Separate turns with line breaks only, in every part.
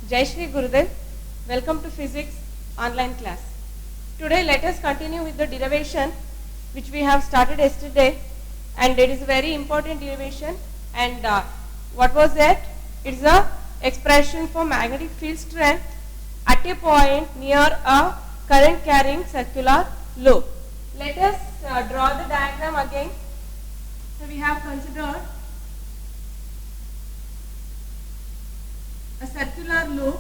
Jai Shri Gurudev, welcome to physics online class. Today let us continue with the derivation which we have started yesterday, and it is a very important derivation. And what was that? It is a expression for magnetic field strength at a point near a current carrying circular loop. Let us draw the diagram again. So we have considered a circular loop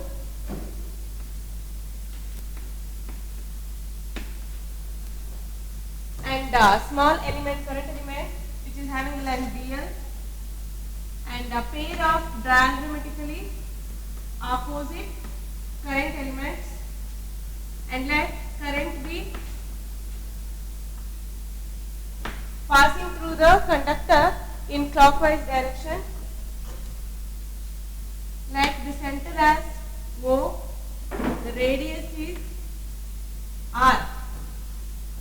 and a small element, current element, which is having a length dl, and a pair of diagrammatically opposite current elements, and let current be passing through the conductor in clockwise direction. Let the center as O, the radius is R,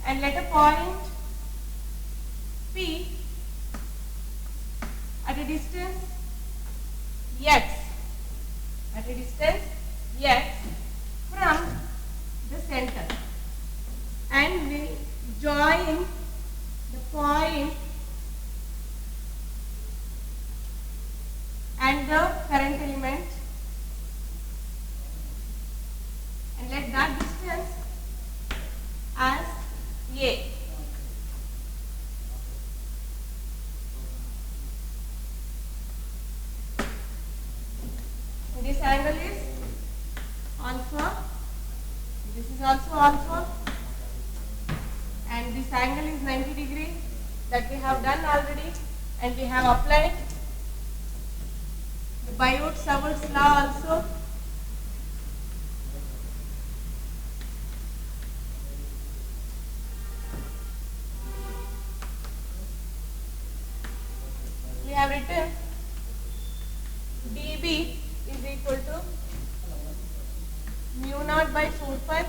and let a point P at a distance x, from the center, and we join the point and the current element, and let that distance as A. This angle is alpha, this is also alpha, and this angle is 90 degree, that we have done already, and we have applied the Biot-Savart's law also. We have written dB is equal to mu naught by 4 pi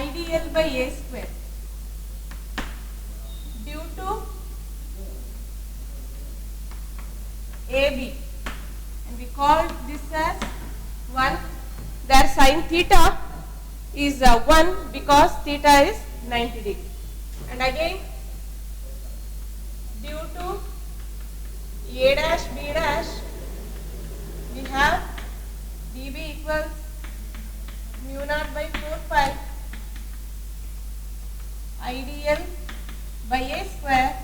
IDL by A square due to AB, and we call this as 1. Their sin theta is 1 because theta is 90 degree, and again due to A dash B dash we have dB equals mu naught by 4 pi IDL by A square.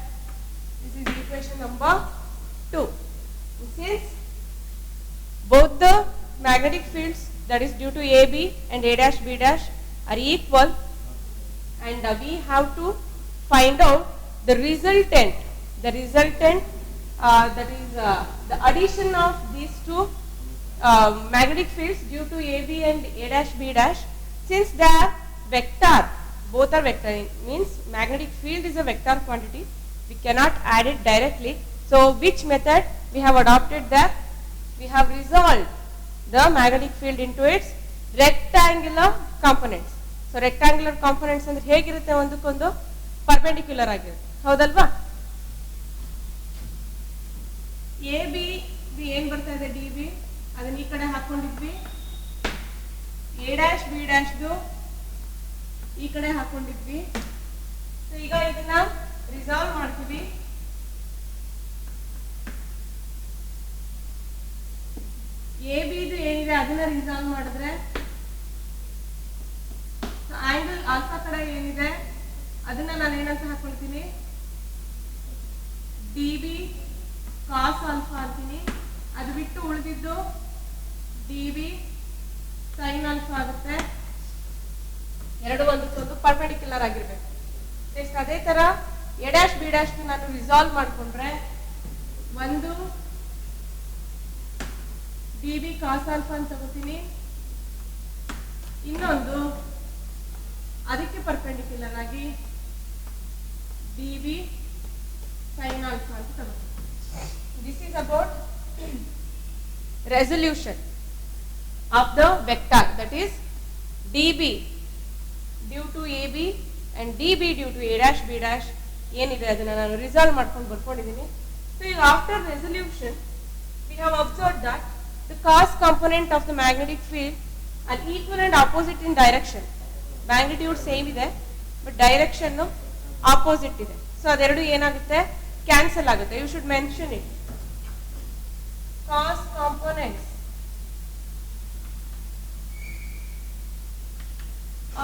This is equation number 2. Since both the magnetic fields, that is due to AB and A dash B dash, are equal, and we have to find out the resultant. That is the addition of these two magnetic fields due to AB and A dash B dash. Since they are vector, both are vector, it means magnetic field is a vector quantity, we cannot add it directly. So which method we have adopted there? We have resolved the magnetic field into its rectangular components. So rectangular components ಅಂದ್ರೆ ಹೇಗಿರುತ್ತೆ, ಒಂದಕ್ಕೊಂದು perpendicular ಆಗಿರುತ್ತೆ, ಹೌದಲ್ವಾ? A B ಏನು ಬರ್ತಾ ಇದೆ D B, ಅದನ್ನ ಈ ಕಡೆ ಹಾಕೊಂಡಿದ್ವಿ, ಎ ಡ್ಯಾಶ್ ಬಿ ಡ್ಯಾಶ್ದು ಈ ಕಡೆ ಹಾಕೊಂಡಿದ್ವಿ. ಸೊ ಈಗ ಇದನ್ನ ರಿಸಾಲ್ವ್ ಮಾಡ್ತೀವಿ. ಎ ಬಿದು ಏನಿದೆ ಅದನ್ನ ರಿಸಾಲ್ವ್ ಮಾಡಿದ್ರೆ ಆಂಗಲ್ ಆಲ್ಫಾ ಕಡೆ ಏನಿದೆ ಅದನ್ನ ನಾನು ಏನಂತ ಹಾಕೊಳ್ತೀನಿ, ಡಿ ಬಿ ಕಾಸ್ ಆಲ್ಫಾ ಅಂತೀನಿ. ಅದು ಬಿಟ್ಟು ಉಳಿದಿದ್ದು ಡಿ ಬಿ ಸೈನ್ ಆಲ್ಫಾ ಆಗುತ್ತೆ. ಎರಡು ಒಂದಕ್ಕೊಂದು ಪರ್ಪೆಂಡಿಕ್ಯುಲರ್ ಆಗಿರ್ಬೇಕು. ನೆಕ್ಸ್ಟ್ ಅದೇ ತರ ಎ ಡ್ಯಾಶ್ ಬಿ ಡ್ಯಾಶ್ ನಾನು ರಿಸಾಲ್ವ್ ಮಾಡ್ಕೊಂಡ್ರೆ ಒಂದು ಡಿ ಬಿ ಕಾಸ್ ಆಲ್ಫಾ ಅಂತ ತಗೋತೀನಿ, ಇನ್ನೊಂದು ಅದಕ್ಕೆ ಪರ್ಪೆಂಡಿಕ್ಯುಲರ್ ಆಗಿ ಡಿ ಬಿ ಸೈನ್ ಆಲ್ಫಾ ಅಂತ ತಗೋತೀನಿ. This is about resolution of the vector, that is dB due to AB and dB due to A dash B dash. ಏನಿದೆ ಅದನ್ನ ನಾನು ರಿಸಾಲ್ವ್ ಮಾಡ್ಕೊಂಡು ಬರ್ಕೊಂಡಿದ್ದೀನಿ. So after resolution we have observed that the cos component of the magnetic field are equal and opposite in direction. Magnitude same ಇದೆ but direction opposite ಇದೆ. So ಅದೆರಡು ಏನಾಗುತ್ತೆ cancel ಆಗುತ್ತೆ. You should mention it. Cos components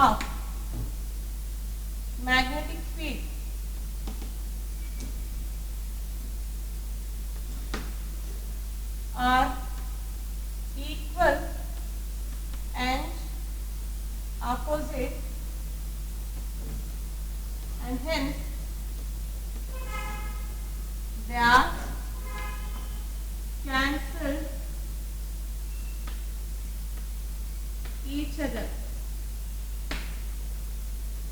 of magnetic field are equal and opposite, and hence they are cancelled each other.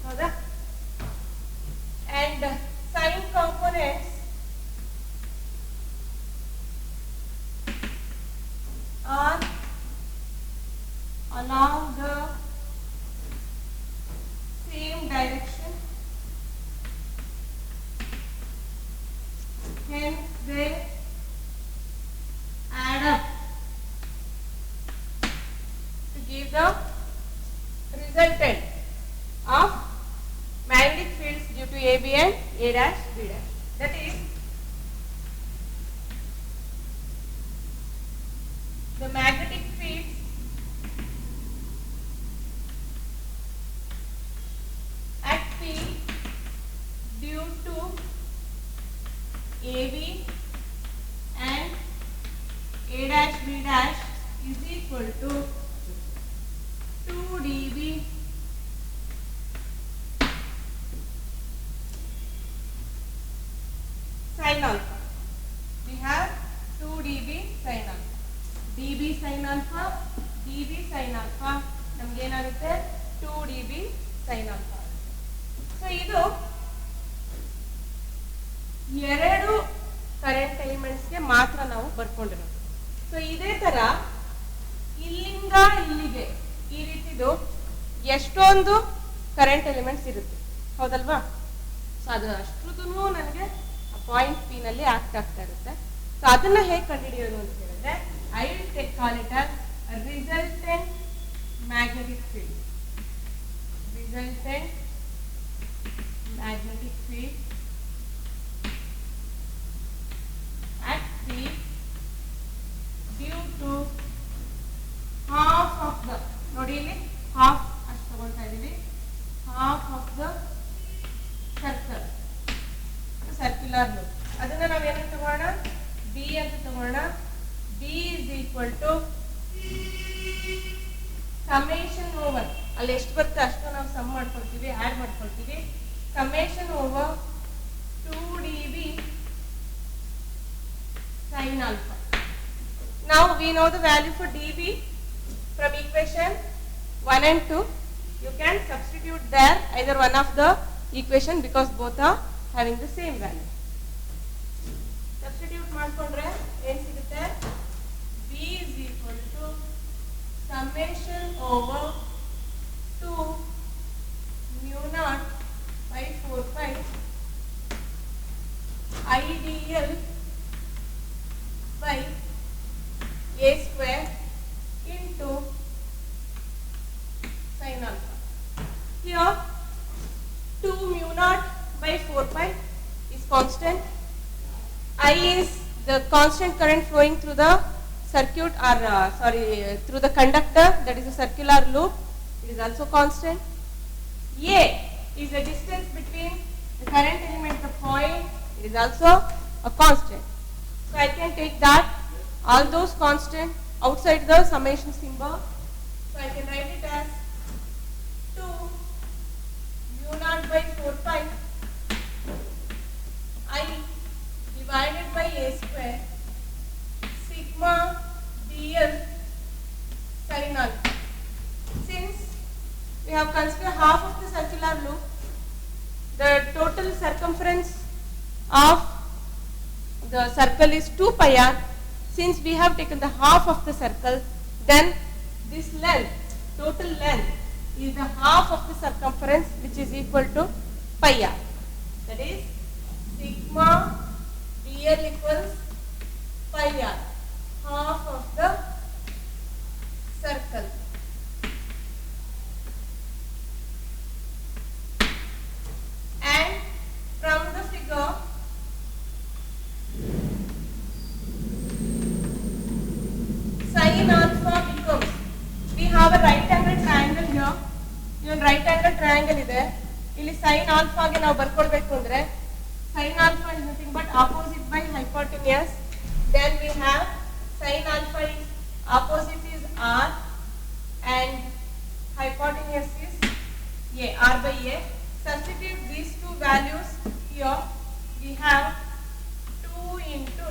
ಹೌದಾ? And sine components are along the same direction, hence they add up to give the resultant of magnetic fields due to AB and A dash B dash. That is, the magnetic fields at P due to AB and A dash B dash is equal to 2 dB sin alpha. We have 2 dB sin alpha. dB sin alpha, dB sin alpha ನಮಗೆ ಏನಾಗುತ್ತೆ 2 dB sin alpha. So ಇದು ಎರಡು current ಎಲಿಮೆಂಟ್ಸ್ಗೆ ಮಾತ್ರ ನಾವು ಬರ್ಕೊಂಡಿರೋದು. So ಇದೇ ತರ ಇಲ್ಲಿಂದ ಇಲ್ಲಿಗೆ ಈ ರೀತಿದು ಎಷ್ಟೊಂದು ಕರೆಂಟ್ ಎಲಿಮೆಂಟ್ಸ್ ಇರುತ್ತೆ, ಹೌದಲ್ವಾ? ಸೊ ಅದು ಅಷ್ಟುದೂ ನನಗೆ ಪಾಯಿಂಟ್ ಪಿ ನಲ್ಲಿ ಆಕ್ಟ್ ಆಗ್ತಾ ಇರುತ್ತೆ. ಸೊ ಅದನ್ನ ಹೇಗೆ ಕಂಡುಹಿಡಿಯೋದು ಅಂತ ಹೇಳಿದ್ರೆ, I will call it as resultant magnetic field. Resultant magnetic field at P due to half of the, ನೋಡಿ ಇಲ್ಲಿ half ಅಷ್ಟು ತಗೊಳ್ತಾ ಇದೀವಿ, half of the circle, circular loop. ಅದನ್ನ ನಾವು ಏನಂತ ತಗೋಣ, B ಅಂತ ತಗೋಣ. B is equal to summation over, ಅಲ್ಲಿ ಎಷ್ಟು ಬರುತ್ತೆ ಅಷ್ಟು ನಾವು ಸಮ್ ಮಾಡ್ಕೊಳ್ತೀವಿ, ಆಡ್ ಮಾಡ್ಕೊಳ್ತೀವಿ. summation over 2 dB sin alpha. Now we know the value for dB from equation 1 and 2. You can substitute there either one of the equation because both are having the same value. Substitute ಮಾಡ್ಕೊಂಡ್ರೆ ಏನು ಸಿಗುತ್ತೆ, B is equal to summation over 2 mu naught by 4 pi IDL by A square into sin alpha. Here 2 mu naught by 4 pi is constant. I is the constant current flowing through the circuit or through the conductor, that is a circular loop. It is also constant. A is the distance between the current element and the point. It is also a constant. So I can take that, all those constant outside the summation symbol. So I can write it as 2 mu naught by 4 pi I divided by A square sigma dl sin alpha. Since we have considered half of the circular loop, the total circumference of the circle is 2 pi r. Since we have taken the half of the circle, then this length, total length, is the half of the circumference, which is equal to pi r. That is sigma dl equals pi r, half of the triangle ಇದೆ, ಇಲ್ಲಿ sign ಆಲ್ಫಾಗೆ ನಾವು ಬರ್ಕೊಳ್ಬೇಕು ಅಂದ್ರೆ sin alpha is nothing but opposite by hypotenuse. Then we have sin alpha is opposite is r and hypotenuse is a, r by a. Substitute these two values here. We have 2 into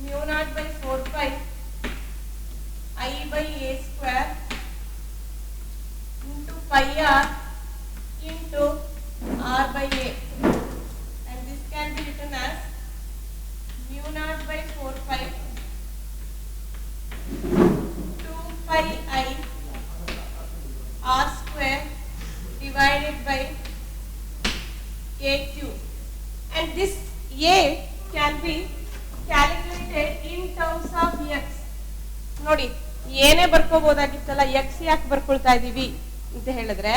mu naught by 4 pi I by a square into pi r into r by a, and this can be written as mu naught by 4 pi 2 pi I r square divided by a cube, and this a can be calculated in terms of x. ನೋಡಿ ಏನೇ ಬರ್ಕೋಬಹುದಾಗಿತ್ತಲ್ಲ, x ಯಾಕೆ ಬರ್ಕೊಳ್ತಾ ಇದೀವಿ ಅಂತ ಹೇಳಿದ್ರೆ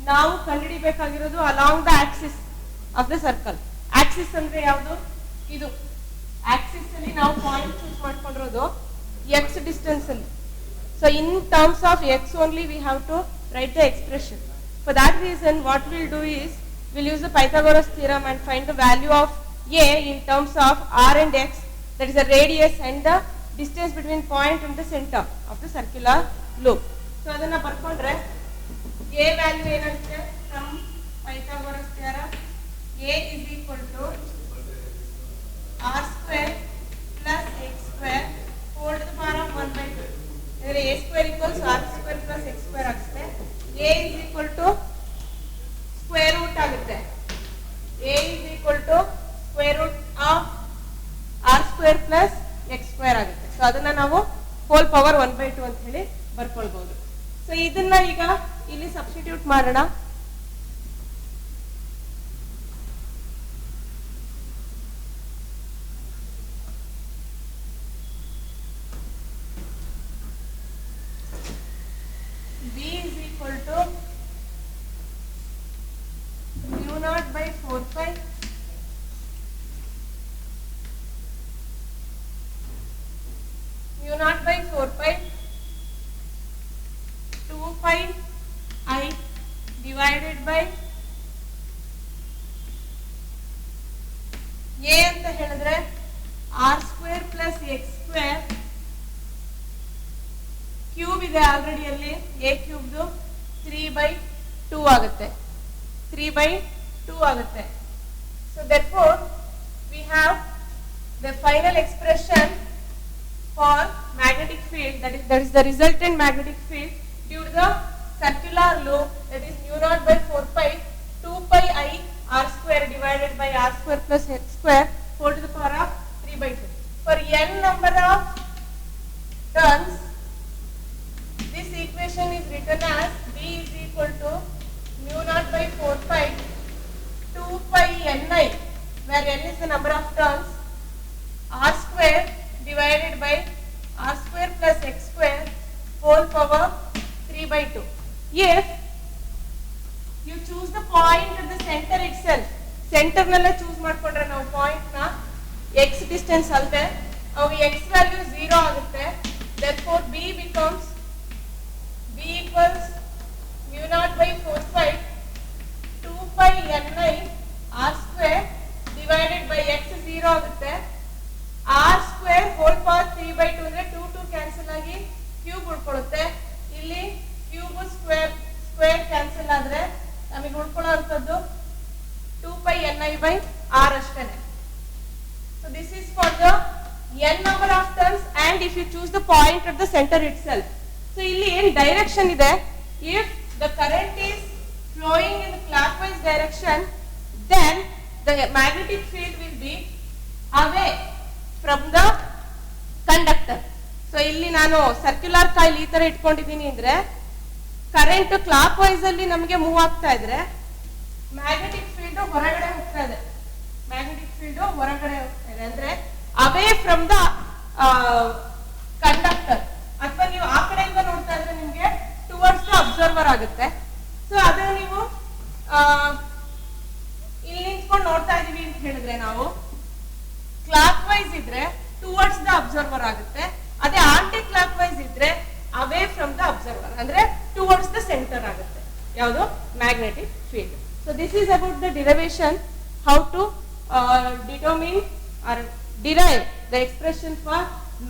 ನಾವು ಕಂಡುಹಿಡಿಬೇಕಾಗಿರೋದು along the axis of the circle. Axis ಅಂದ್ರೆ ಯಾವುದು? ಇದು ಆಕ್ಸಿಸ್ ಅಲ್ಲಿ ನಾವು ಪಾಯಿಂಟ್ ಚೂಸ್ ಮಾಡ್ಕೊಂಡಿರೋದು x ಡಿಸ್ಟೆನ್ಸ್ ಅಲ್ಲಿ. So in terms of x only we have to write the expression. For that reason what we'll do is we'll use the Pythagoras theorem and find the value of a in terms of r and x, that is the radius and the distance between point and the center of the circular loop. So adana barkondre a value ಏನಾಗುತ್ತೆ from Pythagoras theorem, a is equal to r square plus x square whole to the power of 1 by 2. ಅಂದರೆ a square equals r square plus x square ಆಗುತ್ತೆ. a is equal to square root ಆಗುತ್ತೆ. a is equal to square root of r square plus x square ಆಗುತ್ತೆ. So ಅದನ್ನ ನಾವು whole power 1 by 2 ಅಂತ ಹೇಳಿ ಬರ್ಕೊಳ್ಬಹುದು. So ಇದನ್ನ ಈಗ ಇಲ್ಲಿ ಸಬ್ಸ್ಟಿಟ್ಯೂಟ್ ಮಾಡೋಣ. b is equal to mu naught by 4 pi mu naught by 4 pi 2 pi I divided by a ಅಂತ ಹೇಳಿದ್ರೆ r square plus x square cube ಇದೆ ಆಲ್ರೆಡಿ ಅಲ್ಲಿ, a ಕ್ಯೂಬ್ದು 3 by 2 ಆಗುತ್ತೆ, 3 by 2 ಆಗುತ್ತೆ. So therefore we have the final expression for magnetic field, that is the resultant magnetic field due to the circular loop, that is mu naught by 4 pi 2 pi I r square divided by r square plus x square whole to the power of 3 by 2. For n number of turns, this equation is written as b is equal to mu naught by 4 pi 2 pi ni, where n is the number of turns, r square divided by r square plus x square whole power 3 by 2. If you choose the point at the center itself, center nalla choose ಮಾಡ್ಕೊಂಡ್ರೆ ನಾವು point ನ x distance ಅಲ್ಲದೆ ಅವಾಗ x value 0 ಆಗುತ್ತೆ. Therefore b becomes b equals mu naught by 4 pi 2 pi ni r square divided by x 0 ಆಗುತ್ತೆ. r square whole power 3 by 2 ಅಂದ್ರೆ 2 2 cancel ಆಗಿ cube ಉಳ್ಕೊಳ್ಳುತ್ತೆ. ಇಲ್ಲಿ ಕ್ಯೂಬ್ ಸ್ಕ್ವೇರ್ ಕ್ಯಾನ್ಸಲ್ ಆದ್ರೆ ನಮಗೆ ಉಳ್ಕೊಳ್ಳುವಂತದ್ದು 2 pi ni by r ಅಷ್ಟೇನೆ. So this is for the n number of turns and if you choose the point at the center itself. So ಇಲ್ಲಿ ಏನು direction ಇದೆ, if the current is flowing in the clockwise direction then the magnetic field will be away from the conductor. So ಇಲ್ಲಿ ನಾನು circular coil ಈ ತರ ಇಟ್ಕೊಂಡಿದ್ದೀನಿ ಅಂದ್ರೆ current clock wise ಅಲ್ಲಿ ನಮಗೆ ಮೂವ್ ಆಗ್ತಾ ಇದ್ರೆ ಮ್ಯಾಗ್ನೆಟಿಕ್ ಫೀಲ್ಡ್ ಹೊರಗಡೆ ಹೋಗ್ತಾ ಇದೆ, ಮ್ಯಾಗ್ನೆಟಿಕ್ ಫೀಲ್ಡ್ ಹೊರಗಡೆ ಹೋಗ್ತಾ ಇದೆ ಅಂದ್ರೆ ಅವೇ ಫ್ರಮ್ ದ ಕಂಡಕ್ಟರ್. ಅಥವಾ ನೀವು ಆ ಕಡೆಯಿಂದ ನೋಡ್ತಾ ಇದ್ರೆ ನಿಮ್ಗೆ ಟುವರ್ಡ್ಸ್ ದ ಅಬ್ಸರ್ವರ್ ಆಗುತ್ತೆ. ಸೊ ಅದನ್ನ ನೀವು ಇಲ್ಲಿ ನಿಂತ್ಕೊಂಡು ನೋಡ್ತಾ ಇದೀವಿ ಅಂತ ಹೇಳಿದ್ರೆ ನಾವು ಕ್ಲಾಕ್ ವೈಸ್ ಇದ್ರೆ ಟುವರ್ಡ್ಸ್ ದ ಅಬ್ಸರ್ವರ್ ಆಗುತ್ತೆ. ಅದೇ ಆಂಟಿ ಕ್ಲಾಕ್ ವೈಸ್ ಇದ್ರೆ ಅವೇ ಫ್ರಮ್ ದ ಅಬ್ಸರ್ವರ್ ಅಂದ್ರೆ ಟುವರ್ಡ್ಸ್ ದ ಸೆಂಟರ್ ಆಗುತ್ತೆ. ಯಾವುದು magnetic field. So this is about the derivation, how to determine or derive the expression for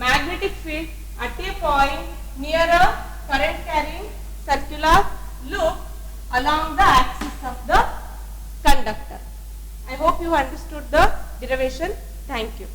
magnetic field at a point near a current carrying circular loop along the axis of the conductor. I hope you understood the derivation. Thank you.